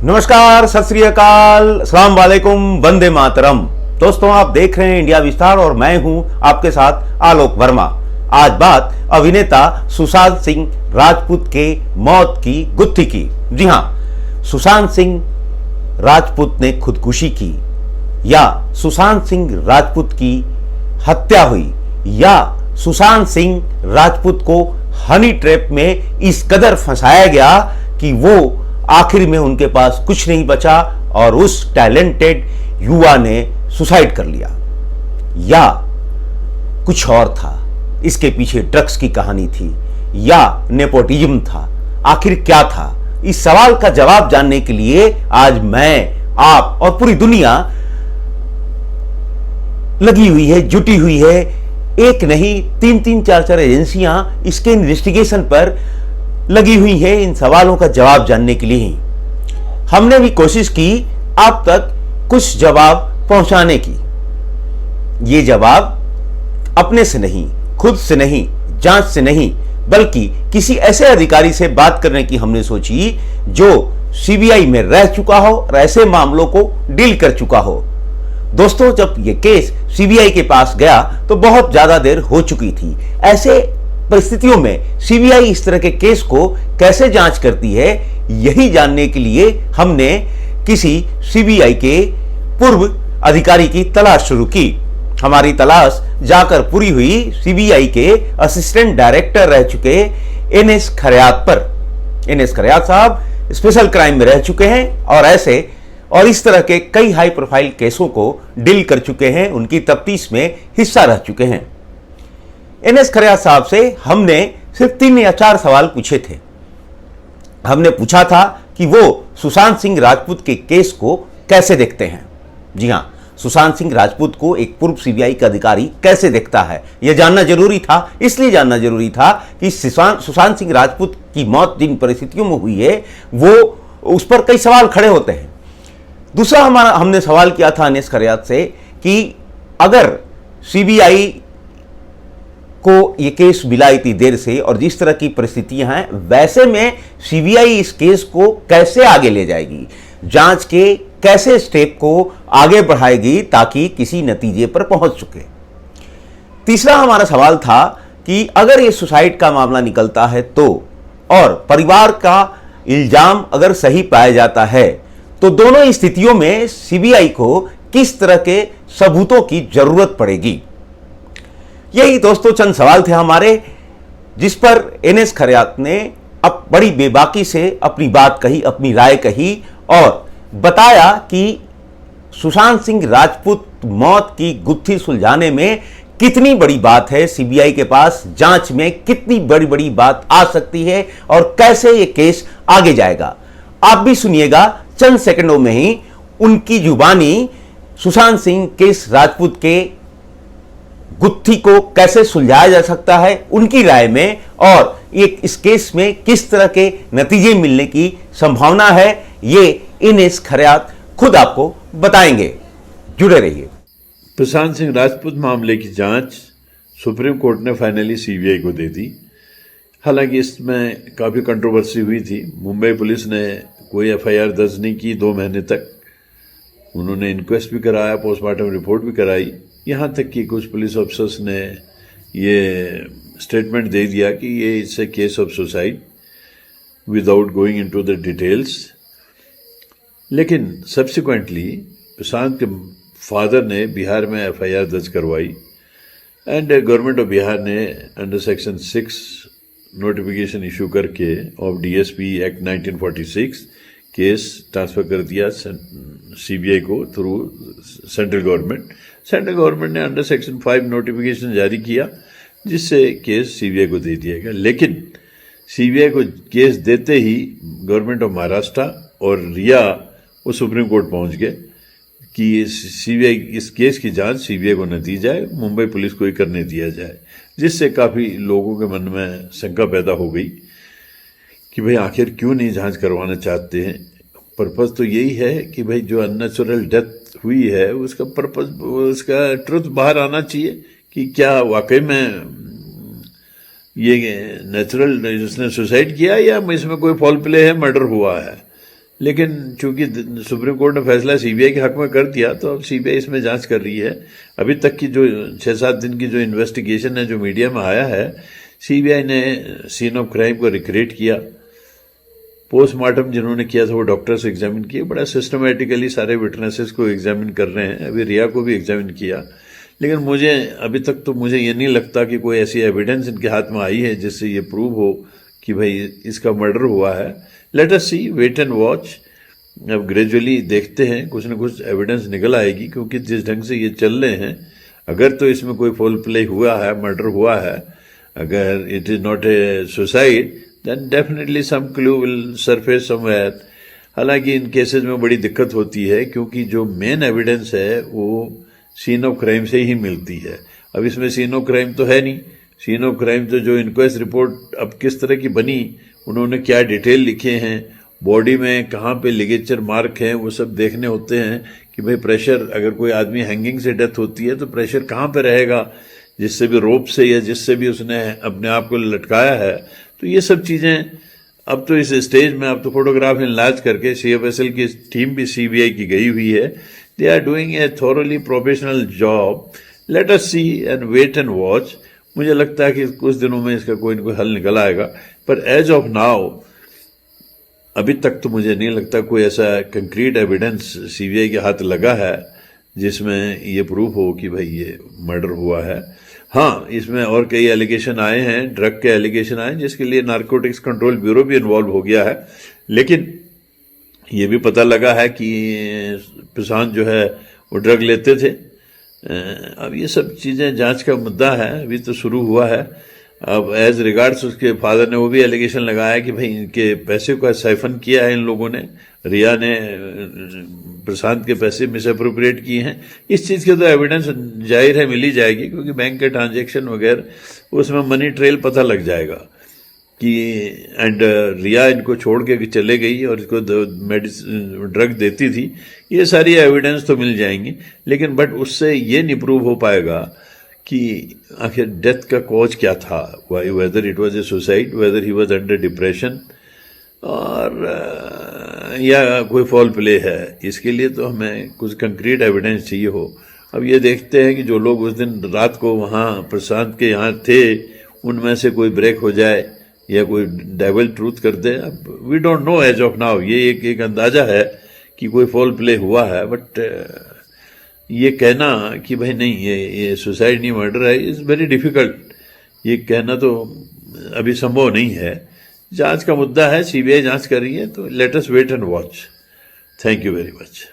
नमस्कार, सत श्री अकाल, अस्सलाम वालेकुम, वंदे मातरम। दोस्तों, आप देख रहे हैं इंडिया विस्तार और मैं हूं आपके साथ आलोक वर्मा। आज बात अभिनेता सुशांत सिंह राजपूत के मौत की गुत्थी की। जी हां, सुशांत सिंह राजपूत ने खुदकुशी की या सुशांत सिंह राजपूत की हत्या हुई या सुशांत सिंह राजपूत को हनी ट्रैप में इस कदर फंसाया गया कि वो आखिर में उनके पास कुछ नहीं बचा और उस टैलेंटेड युवा ने सुसाइड कर लिया, या कुछ और था, इसके पीछे ड्रग्स की कहानी थी या नेपोटिज्म था। आखिर क्या था? इस सवाल का जवाब जानने के लिए आज मैं, आप और पूरी दुनिया लगी हुई है, जुटी हुई है। एक नहीं, तीन चार एजेंसियां इसके इन्वेस्टिगेशन पर लगी हुई है इन सवालों का जवाब जानने के लिए ही। हमने भी कोशिश की आप तक कुछ जवाब पहुंचाने की। ये जवाब अपने से नहीं, खुद से नहीं, जांच से नहीं, बल्कि किसी ऐसे अधिकारी से बात करने की हमने सोची जो सीबीआई में रह चुका हो और ऐसे मामलों को डील कर चुका हो। दोस्तों, जब यह केस सीबीआई के पास गया तो बहुत ज्यादा देर हो चुकी थी। ऐसे परिस्थितियों में सीबीआई इस तरह के केस को कैसे जांच करती है, यही जानने के लिए हमने किसी सीबीआई के पूर्व अधिकारी की तलाश शुरू की। हमारी तलाश जाकर पूरी हुई सीबीआई के असिस्टेंट डायरेक्टर रह चुके एनएस खरयात पर। एनएस खरयात साहब स्पेशल क्राइम में रह चुके हैं और इस तरह के कई हाई प्रोफाइल केसों को डील कर चुके हैं, उनकी तफ्तीश में हिस्सा रह चुके हैं। एनएस खरयात साहब से हमने सिर्फ 3 या 4 सवाल पूछे थे। हमने पूछा था कि वो सुशांत सिंह राजपूत के केस को कैसे देखते हैं। जी हां, सुशांत सिंह राजपूत को एक पूर्व सीबीआई का अधिकारी कैसे देखता है, यह जानना जरूरी था। इसलिए जानना जरूरी था कि सुशांत सिंह राजपूत की मौत जिन परिस्थितियों में हुई है वो उस पर कई सवाल खड़े होते हैं। दूसरा हमने सवाल किया था एनएस खरयात से कि अगर सीबीआई को ये केस मिला इतनी देर से और जिस तरह की परिस्थितियां हैं, वैसे में सीबीआई इस केस को कैसे आगे ले जाएगी, जांच के कैसे स्टेप को आगे बढ़ाएगी ताकि किसी नतीजे पर पहुंच सके। तीसरा हमारा सवाल था कि अगर ये सुसाइड का मामला निकलता है तो, और परिवार का इल्जाम अगर सही पाया जाता है तो दोनों स्थितियों में सीबीआई को किस तरह के सबूतों की जरूरत पड़ेगी। यही दोस्तों चंद सवाल थे हमारे, जिस पर एनएस खरयात ने अब बड़ी बेबाकी से अपनी बात कही, अपनी राय कही और बताया कि सुशांत सिंह राजपूत मौत की गुत्थी सुलझाने में कितनी बड़ी बात है सीबीआई के पास, जांच में कितनी बड़ी बड़ी बात आ सकती है और कैसे ये केस आगे जाएगा। आप भी सुनिएगा चंद सेकंडों में ही उनकी जुबानी सुशांत सिंह केस राजपूत के गुत्थी को कैसे सुलझाया जा सकता है उनकी राय में, और इस केस में किस तरह के नतीजे मिलने की संभावना है, ये एनएस खरयात खुद आपको बताएंगे। जुड़े रहिए। सुशांत सिंह राजपूत मामले की जांच सुप्रीम कोर्ट ने फाइनली सीबीआई को दे दी। हालांकि इसमें काफ़ी कंट्रोवर्सी हुई थी। मुंबई पुलिस ने कोई एफआईआर दर्ज नहीं की 2 महीने तक। उन्होंने इंक्वेस्ट भी कराया, पोस्टमार्टम रिपोर्ट भी कराई, यहाँ तक कि कुछ पुलिस ऑफिसर्स ने ये स्टेटमेंट दे दिया कि ये it's a case of suicide without going into the details. लेकिन सब्सिक्वेंटली सुशांत के फादर ने बिहार में एफआईआर दर्ज करवाई एंड गवर्नमेंट ऑफ बिहार ने अंडर सेक्शन 6 नोटिफिकेशन इशू करके of DSP act 1946 case transfer कर दिया सीबीआई को through central government. Central government ने अंडर सेक्शन 5 नोटिफिकेशन जारी किया जिससे केस सीबीआई को दे दिया गया। लेकिन सीबीआई को केस देते ही गवर्नमेंट ऑफ महाराष्ट्र और रिया वो सुप्रीम कोर्ट पहुंच गए कि सीबीआई इस केस की जांच सीबीआई को न दी जाए, मुंबई पुलिस को ही करने दिया जाए, जिससे काफ़ी लोगों के मन में शंका पैदा हो गई कि भाई आखिर क्यों नहीं जांच करवाना चाहते हैं। पर्पज़ तो यही है कि भाई जो अननेचुरल डेथ हुई है उसका पर्पज़, उसका ट्रुथ बाहर आना चाहिए कि क्या वाकई में ये नेचुरल इसने सुसाइड किया या इसमें कोई फॉल प्ले है, मर्डर हुआ है। लेकिन चूंकि सुप्रीम कोर्ट ने फैसला सीबीआई के हक में कर दिया, तो अब सीबीआई इसमें जांच कर रही है। अभी तक की जो 6-7 दिन की जो इन्वेस्टिगेशन है, जो मीडिया में आया है, सीबीआई ने सीन ऑफ क्राइम को रिक्रिएट किया, पोस्टमार्टम जिन्होंने किया था वो डॉक्टर्स एग्जामिन किए, बड़ा सिस्टमेटिकली सारे विटनेसेस को एग्जामिन कर रहे हैं। अभी रिया को भी एग्जामिन किया, लेकिन मुझे अभी तक तो मुझे ये नहीं लगता कि कोई ऐसी एविडेंस इनके हाथ में आई है जिससे ये प्रूव हो कि भाई इसका मर्डर हुआ है। Let us see, wait and watch. अब ग्रेजुअली देखते हैं, कुछ ना कुछ एविडेंस निकल आएगी, क्योंकि जिस ढंग से ये चल रहे हैं, अगर तो इसमें कोई फोल प्ले हुआ है, मर्डर हुआ है, अगर it is not a suicide, then definitely some clue will surface somewhere. हालांकि इन केसेस में बड़ी दिक्कत होती है, क्योंकि जो मेन एविडेंस है वो सीन ऑफ क्राइम से ही मिलती है। अब इसमें सीन ऑफ क्राइम तो है नहीं। सीन ऑफ क्राइम तो जो इंक्वेस्ट रिपोर्ट अब किस तरह की बनी, उन्होंने क्या डिटेल लिखे हैं, बॉडी में कहाँ पे लिगेचर मार्क हैं, वो सब देखने होते हैं कि भाई प्रेशर, अगर कोई आदमी हैंगिंग से डेथ होती है तो प्रेशर कहाँ पे रहेगा, जिससे भी रोप से या जिससे भी उसने अपने आप को लटकाया है। तो ये सब चीज़ें अब तो इस स्टेज में, अब तो फोटोग्राफ इनलाज करके CFSL की टीम भी CBI की गई हुई है। They are doing a thoroughly professional job. Let us see and wait and watch. मुझे लगता है कि कुछ दिनों में इसका कोई ना कोई हल निकल आएगा, पर एज ऑफ नाउ अभी तक तो मुझे नहीं लगता कोई ऐसा कंक्रीट एविडेंस CBI के हाथ लगा है जिसमें ये प्रूफ हो कि भाई ये मर्डर हुआ है। हाँ, इसमें और कई एलिगेशन आए हैं, ड्रग के एलिगेशन आए, जिसके लिए नारकोटिक्स कंट्रोल ब्यूरो भी इन्वॉल्व हो गया है। लेकिन ये भी पता लगा है कि प्रशांत जो है वो ड्रग लेते थे। अब ये सब चीज़ें जांच का मुद्दा है, अभी तो शुरू हुआ है। अब एज रिगार्ड्स उसके फादर ने वो भी एलिगेशन लगाया कि भाई इनके पैसे का साइफन किया है इन लोगों ने, रिया ने प्रशांत के पैसे मिसअप्रोप्रिएट किए हैं। इस चीज़ के तो एविडेंस जाहिर है मिल ही जाएगी, क्योंकि बैंक के ट्रांजैक्शन वगैरह उसमें मनी ट्रेल पता लग जाएगा कि एंड रिया इनको छोड़ के चले गई और इसको मेडिसिन ड्रग देती थी। ये सारी एविडेंस तो मिल जाएंगी, लेकिन बट उससे ये नहीं प्रूव हो पाएगा कि आखिर डेथ का कॉज क्या था, whether it was a suicide, weather he was under depression, और या कोई फॉल प्ले है। इसके लिए तो हमें कुछ कंक्रीट एविडेंस चाहिए हो। अब ये देखते हैं कि जो लोग उस दिन रात को वहाँ प्रशांत के यहाँ थे, उनमें से कोई ब्रेक हो जाए या कोई डेविल ट्रूथ कर दे। अब we don't know as of now. ये एक अंदाजा है कि कोई फॉल प्ले हुआ है, बट ये कहना कि भाई नहीं ये सुसाइड नहीं मर्डर है, इज़ वेरी डिफिकल्ट। ये कहना तो अभी संभव नहीं है। जांच का मुद्दा है, CBI जांच कर रही है, तो let us wait and watch. Thank you very much.